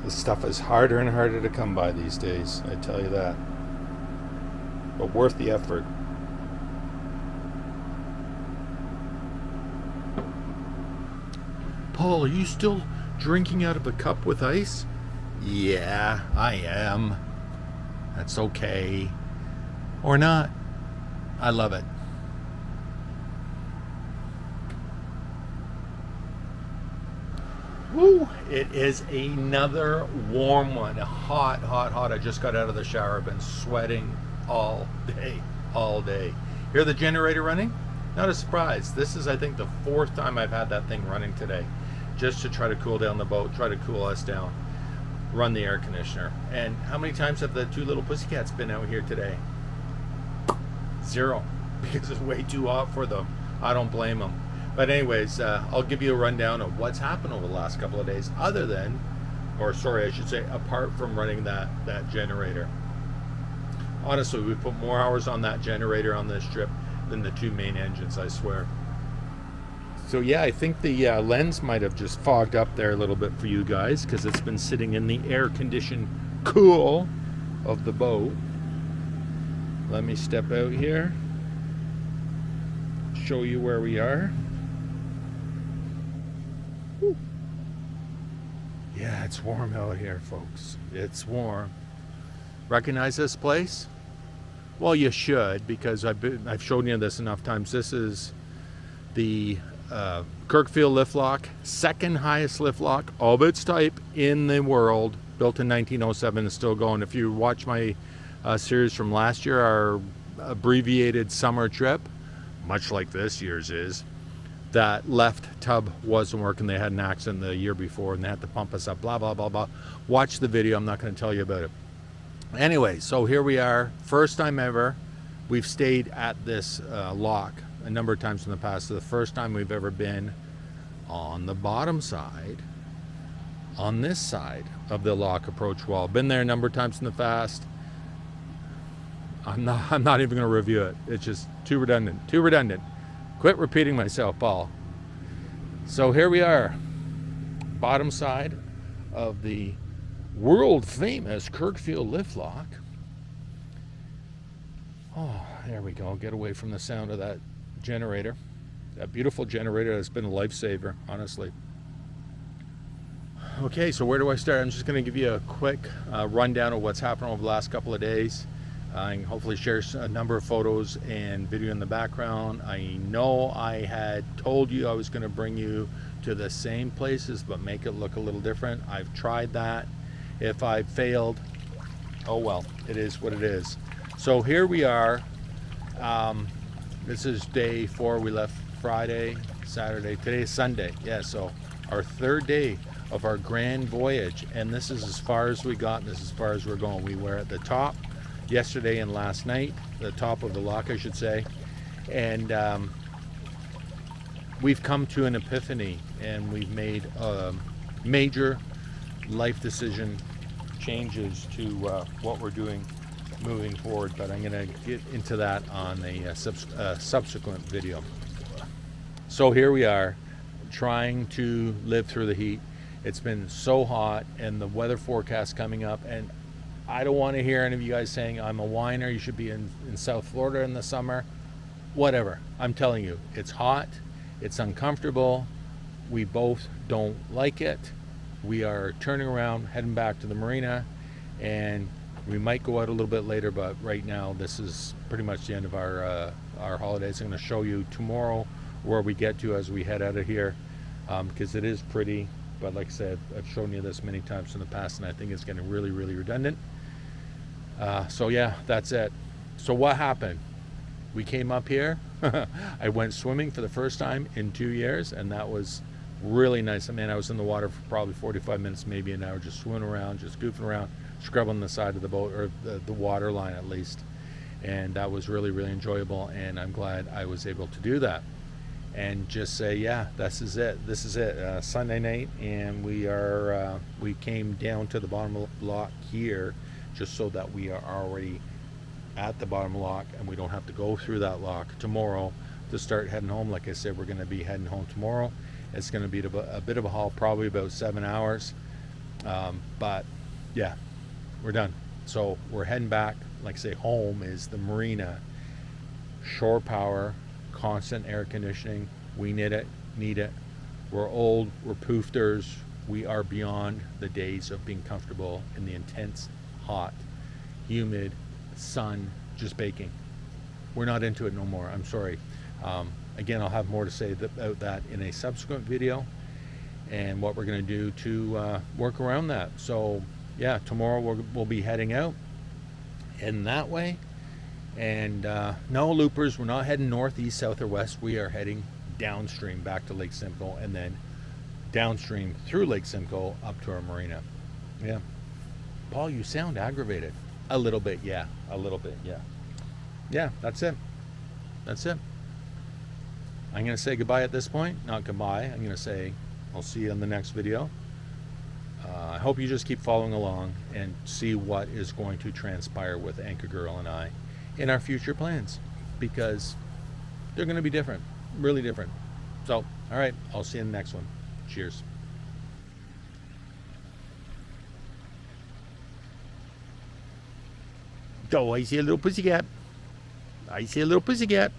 This stuff is harder and harder to come by these days, I tell you that. But worth the effort. Paul, are you still drinking out of a cup with ice? Yeah, I am. That's okay. Or not. I love it. Woo! It is another warm one. Hot, hot, hot. I just got out of the shower. I've been sweating all day, all day. Hear the generator running? Not a surprise. This is, I think, the 4th time I've had that thing running today, just to try to cool down the boat, try to cool us down, run the air conditioner. And how many times have the 2 little pussycats been out here today? 0, because it's way too hot for them. I don't blame them. But anyways, I'll give you a rundown of what's happened over the last couple of days, other than, or sorry, I should say, apart from running that generator. Honestly, we put more hours on that generator on this trip than the 2 main engines, I swear. So yeah, I think the lens might have just fogged up there a little bit for you guys, because it's been sitting in the air-conditioned cool of the boat. Let me step out here, show you where we are. Whew. Yeah, it's warm out here, folks. It's warm. Recognize this place? Well, you should, because I've shown you this enough times. This is the Kirkfield lift lock, 2nd highest lift lock of its type in the world, built in 1907 and still going. If you watch my series from last year, our abbreviated summer trip, much like this year's is, that left tub wasn't working. They had an accident the year before and they had to pump us up, blah, blah, blah, blah. Watch the video. I'm not going to tell you about it. Anyway, so here we are. First time ever. We've stayed at this lock a number of times in the past. So the first time we've ever been on the bottom side, on this side of the lock approach wall. Been there a number of times in the past. I'm not even going to review it. It's just too redundant. Too redundant. Quit repeating myself, Paul. So here we are, bottom side of the world famous Kirkfield lift lock. Oh, there we go. Get away from the sound of that generator. That beautiful generator that's been a lifesaver, honestly. Okay, so where do I start? I'm just going to give you a quick rundown of what's happened over the last couple of days. And hopefully share a number of photos and video in the background. I know I had told you I was going to bring you to the same places but make it look a little different. I've tried that. If I failed, oh well, it is what it is. So here we are. This is day 4. We left Friday, Saturday. Today is Sunday. Yeah, so our 3rd day of our grand voyage, and this is as far as we got, and this is as far as we're going. We were at the top yesterday and last night, the top of the lock, I should say, and we've come to an epiphany, and we've made major life decision changes to what we're doing moving forward, but I'm going to get into that on a subsequent video. So here we are, trying to live through the heat. It's been so hot, and the weather forecast coming up, and I don't want to hear any of you guys saying I'm a whiner, you should be in South Florida in the summer. Whatever. I'm telling you, it's hot, it's uncomfortable, we both don't like it. We are turning around, heading back to the marina, and we might go out a little bit later, but right now this is pretty much the end of our holidays. I'm going to show you tomorrow where we get to as we head out of here, because it is pretty, but like I said, I've shown you this many times in the past, and I think it's getting really, really redundant. So yeah, that's it. So what happened? We came up here. I went swimming for the first time in 2 years, and that was really nice. I mean, I was in the water for probably 45 minutes, maybe an hour, just swimming around, just goofing around, scrubbing the side of the boat, or the water line at least. And that was really, really enjoyable, and I'm glad I was able to do that. And just say, yeah, this is it. This is it. Sunday night, and we came down to the bottom of the lock here, just so that we are already at the bottom lock, and we don't have to go through that lock tomorrow to start heading home. Like I said, we're going to be heading home tomorrow. It's going to be a bit of a haul, probably about 7 hours. But yeah, we're done. So we're heading back. Like I say, home is the marina. Shore power, constant air conditioning. We need it. We're old. We're poofters. We are beyond the days of being comfortable in the intense, hot, humid sun, just baking. We're not into it no more. I'm sorry. Again, I'll have more to say about that in a subsequent video, and what we're going to do to work around that. So yeah, tomorrow we'll be heading out in that way. And no loopers, we're not heading north, east, south, or west. We are heading downstream back to Lake Simcoe, and then downstream through Lake Simcoe up to our marina. Yeah. Paul, you sound aggravated. A little bit, yeah. A little bit, yeah. Yeah, that's it. That's it. I'm going to say goodbye at this point. Not goodbye. I'm going to say I'll see you in the next video. I hope you just keep following along and see what is going to transpire with Anchor Girl and I in our future plans, because they're going to be different, really different. So, all right, I'll see you in the next one. Cheers. Oh, I see a little pussycat. I see a little pussycat.